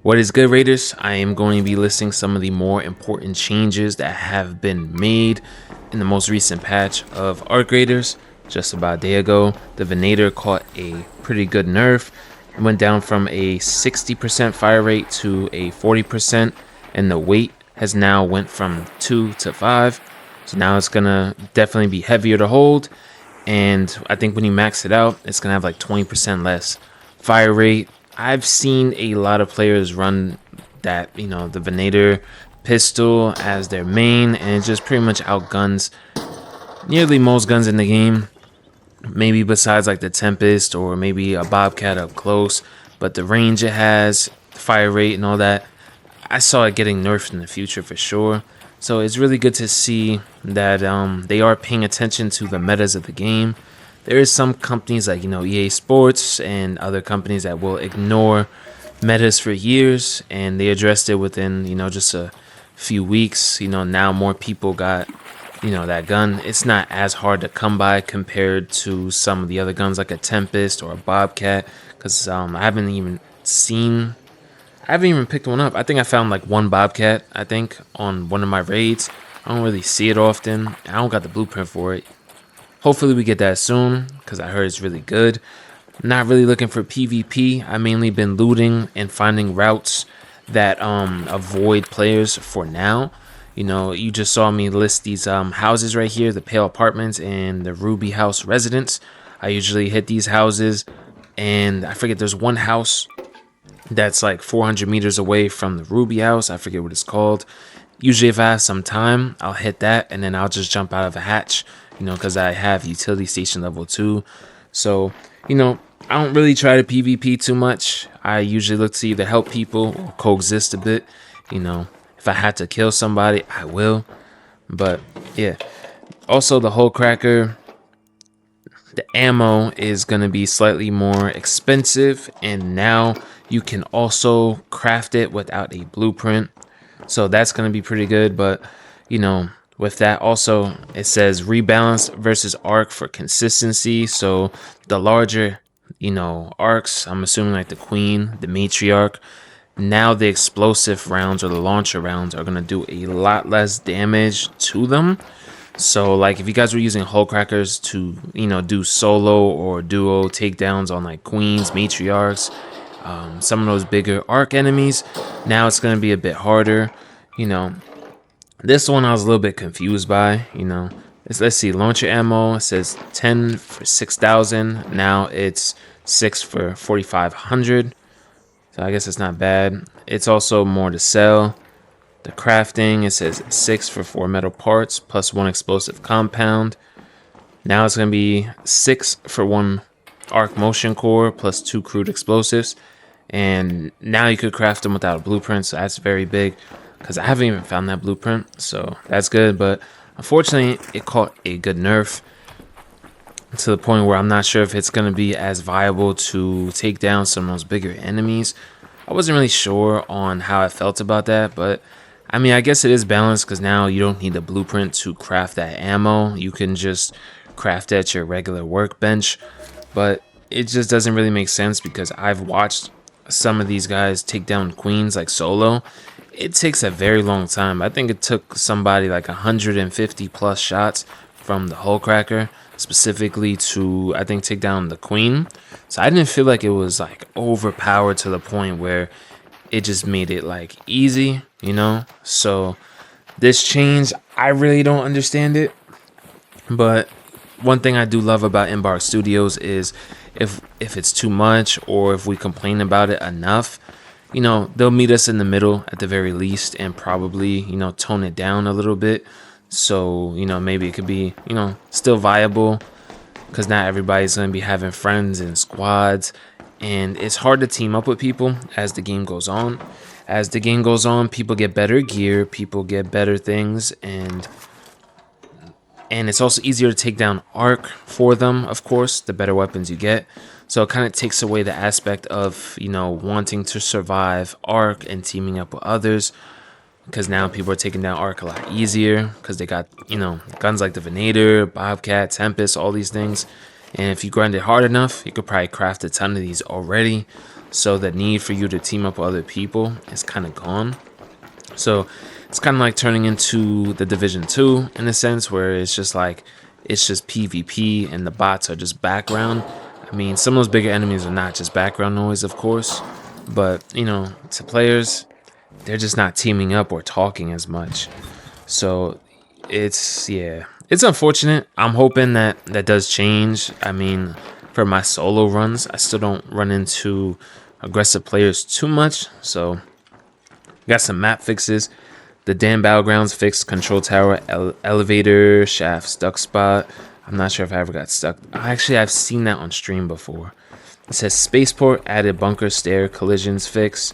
What is good, Raiders? I am going to be listing some of the more important changes that have been made in the most recent patch of Arc Raiders. Just about a day ago, the Venator caught a pretty good nerf. It went down from a 60% fire rate to a 40%, and the weight has now went from 2 to 5. So now it's gonna definitely be heavier to hold, and I think when you max it out, it's gonna have like 20% less fire rate. I've seen a lot of players run that, the Venator pistol as their main, and it just pretty much outguns nearly most guns in the game. Maybe besides like the Tempest or maybe a Bobcat up close, but the range it has, fire rate and all that, I saw it getting nerfed in the future for sure. So it's really good to see that they are paying attention to the metas of the game. There is some companies like, EA Sports and other companies that will ignore metas for years, and they addressed it within, just a few weeks. Now more people got, that gun. It's not as hard to come by compared to some of the other guns like a Tempest or a Bobcat, because I haven't even picked one up. I think I found like one Bobcat, I think, on one of my raids. I don't really see it often. I don't got the blueprint for it. Hopefully we get that soon, because I heard it's really good. Not really looking for PvP. I mainly been looting and finding routes that avoid players for now. You just saw me list these houses right here, the Pale Apartments and the Ruby House Residence. I usually hit these houses, and I forget, there's one house that's like 400 meters away from the Ruby House. I forget what it's called. Usually if I have some time, I'll hit that, and then I'll just jump out of a hatch, because I have utility station level 2. So, I don't really try to PvP too much. I usually look to either help people or coexist a bit. If I had to kill somebody, I will. But yeah. Also, the hole cracker, the ammo is going to be slightly more expensive, and now you can also craft it without a blueprint. So that's going to be pretty good. But, with that also, it says rebalance versus arc for consistency. So the larger, arcs, I'm assuming like the Queen, the Matriarch, now the explosive rounds or the launcher rounds are going to do a lot less damage to them. So like if you guys were using hull crackers to, do solo or duo takedowns on like Queens, Matriarchs, some of those bigger arc enemies, now it's going to be a bit harder. This one I was a little bit confused by. Let's see, launcher ammo, it says 10 for 6,000. Now it's 6 for 4,500. So I guess it's not bad. It's also more to sell. The crafting, it says 6 for 4 metal parts plus 1 explosive compound. Now it's going to be 6 for 1 arc motion core plus 2 crude explosives. And now you could craft them without a blueprint, so that's very big, because I haven't even found that blueprint, so that's good. But unfortunately, it caught a good nerf to the point where I'm not sure if it's going to be as viable to take down some of those bigger enemies. I wasn't really sure on how I felt about that, but I mean, I guess it is balanced, because now you don't need the blueprint to craft that ammo. You can just craft it at your regular workbench, but it just doesn't really make sense, because I've watched some of these guys take down Queens like solo. It takes a very long time. I think it took somebody like 150 plus shots from the hull cracker specifically to, I think, take down the Queen. So I didn't feel like it was like overpowered to the point where it just made it like easy, So this change, I really don't understand it. But one thing I do love about Embark Studios is if it's too much, or if we complain about it enough, they'll meet us in the middle at the very least, and probably, tone it down a little bit. So, maybe it could be, still viable, because not everybody's going to be having friends and squads, and it's hard to team up with people as the game goes on. As the game goes on, people get better gear, people get better things, and it's also easier to take down arc for them, of course, the better weapons you get. So it kind of takes away the aspect of, wanting to survive arc and teaming up with others, because now people are taking down arc a lot easier, because they got, guns like the Venator, Bobcat, Tempest, all these things. And if you grind it hard enough, you could probably craft a ton of these already. so the need for you to team up with other people is kind of gone. So it's kind of like turning into the Division 2 in a sense, where it's just PvP and the bots are just background. I mean, some of those bigger enemies are not just background noise, of course, but to players, they're just not teaming up or talking as much. So it's unfortunate. I'm hoping that does change. I mean, for my solo runs, I still don't run into aggressive players too much. So got some map fixes. The damn battlegrounds fixed control tower, elevator, shaft, stuck spot. I'm not sure if I ever got stuck. Actually, I've seen that on stream before. It says spaceport, added bunker stair, collisions fixed.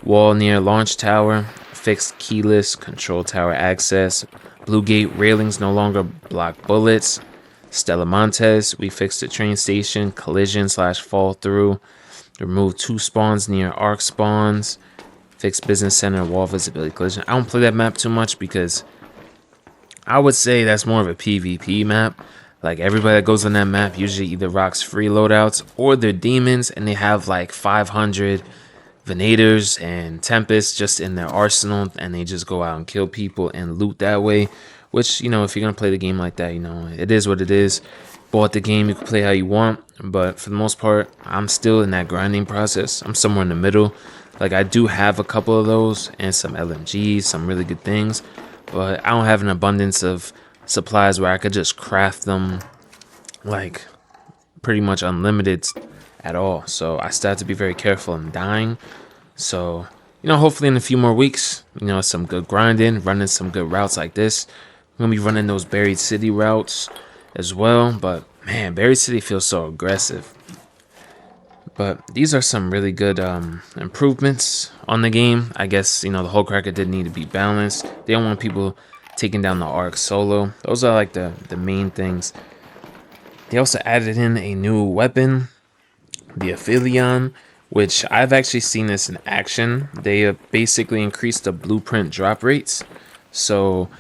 Wall near launch tower, fixed keyless, control tower access. Blue gate railings no longer block bullets. Stella Montes, we fixed the train station, collision / fall through. Removed 2 spawns near arc spawns. Fixed business center, wall visibility, collision. I don't play that map too much because I would say that's more of a PvP map. Like, everybody that goes on that map usually either rocks free loadouts or they're demons and they have like 500 Venators and Tempests just in their arsenal, and they just go out and kill people and loot that way. Which, if you're going to play the game like that, it is what it is. Bought the game, you can play how you want. But for the most part, I'm still in that grinding process. I'm somewhere in the middle. Like, I do have a couple of those and some LMGs, some really good things. But I don't have an abundance of supplies where I could just craft them like pretty much unlimited at all. So I still have to be very careful in dying. So, hopefully in a few more weeks, some good grinding, running some good routes like this. I'm going to be running those Buried City routes as well. But, man, Buried City feels so aggressive. But these are some really good improvements on the game. I guess, the whole cracker did need to be balanced. They don't want people taking down the arc solo. Those are like the main things. They also added in a new weapon, the Aphelion, which I've actually seen this in action. They basically increased the blueprint drop rates. So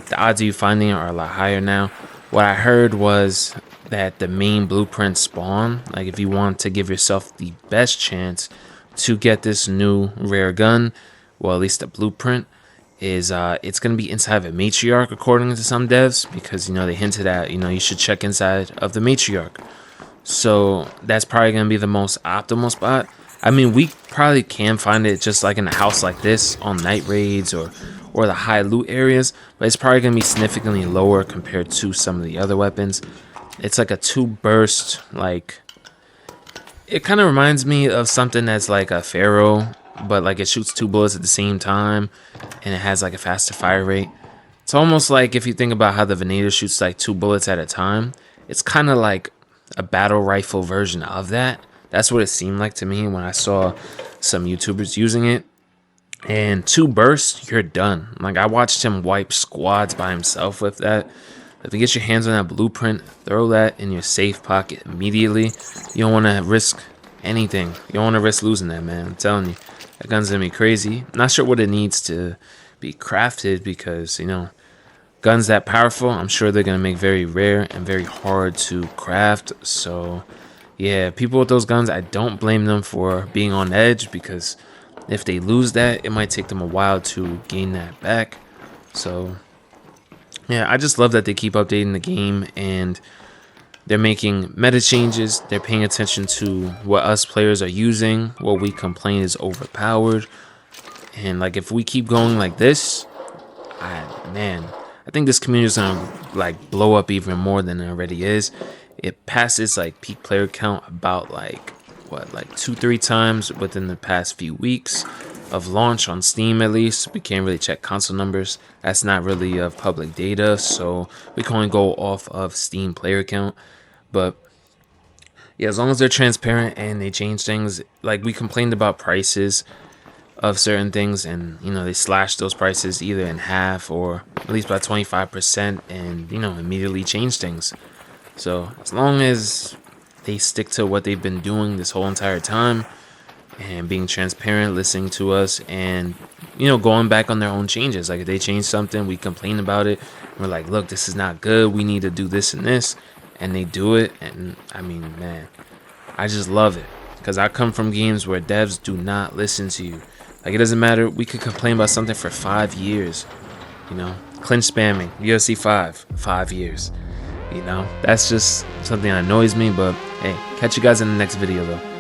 the odds of you finding it are a lot higher now. What I heard was that the main blueprint spawn, like if you want to give yourself the best chance to get this new rare gun, well, at least the blueprint, is it's going to be inside of a matriarch according to some devs, because they hinted at you should check inside of the matriarch. So that's probably going to be the most optimal spot. I mean, we probably can find it just like in a house like this on night raids or the high loot areas, but it's probably going to be significantly lower compared to some of the other weapons. It's like a 2 burst, like, it kind of reminds me of something that's like a Pharaoh, but like it shoots 2 bullets at the same time and it has like a faster fire rate. It's almost like if you think about how the Venator shoots like 2 bullets at a time, it's kind of like a battle rifle version of that. That's what it seemed like to me when I saw some YouTubers using it. And 2 bursts, you're done. Like, I watched him wipe squads by himself with that. If you get your hands on that blueprint, throw that in your safe pocket immediately. You don't want to risk anything. You don't want to risk losing that, man. I'm telling you, that gun's gonna be crazy. I'm not sure what it needs to be crafted, because guns that powerful, I'm sure they're gonna make very rare and very hard to craft. So yeah, people with those guns, I don't blame them for being on edge, because if they lose that, it might take them a while to gain that back. So yeah, I just love that they keep updating the game and they're making meta changes. They're paying attention to what us players are using, what we complain is overpowered. And like, if we keep going like this, I think this community is gonna like blow up even more than it already is. It passes like peak player count about like 2-3 times within the past few weeks of launch on Steam. At least we can't really check console numbers. That's not really public data, so we can only go off of Steam player count. But yeah, as long as they're transparent and they change things, like we complained about prices of certain things, and they slashed those prices either in half or at least by 25%, and immediately change things. So as long as they stick to what they've been doing this whole entire time and being transparent, listening to us, and going back on their own changes. Like, if they change something, we complain about it. We're like, look, this is not good. We need to do this and this, and they do it. And I mean, man, I just love it. because I come from games where devs do not listen to you. Like, it doesn't matter, we could complain about something for 5 years, you know, clinch spamming UFC 5 years, you know, that's just something that annoys me. But hey, catch you guys in the next video though.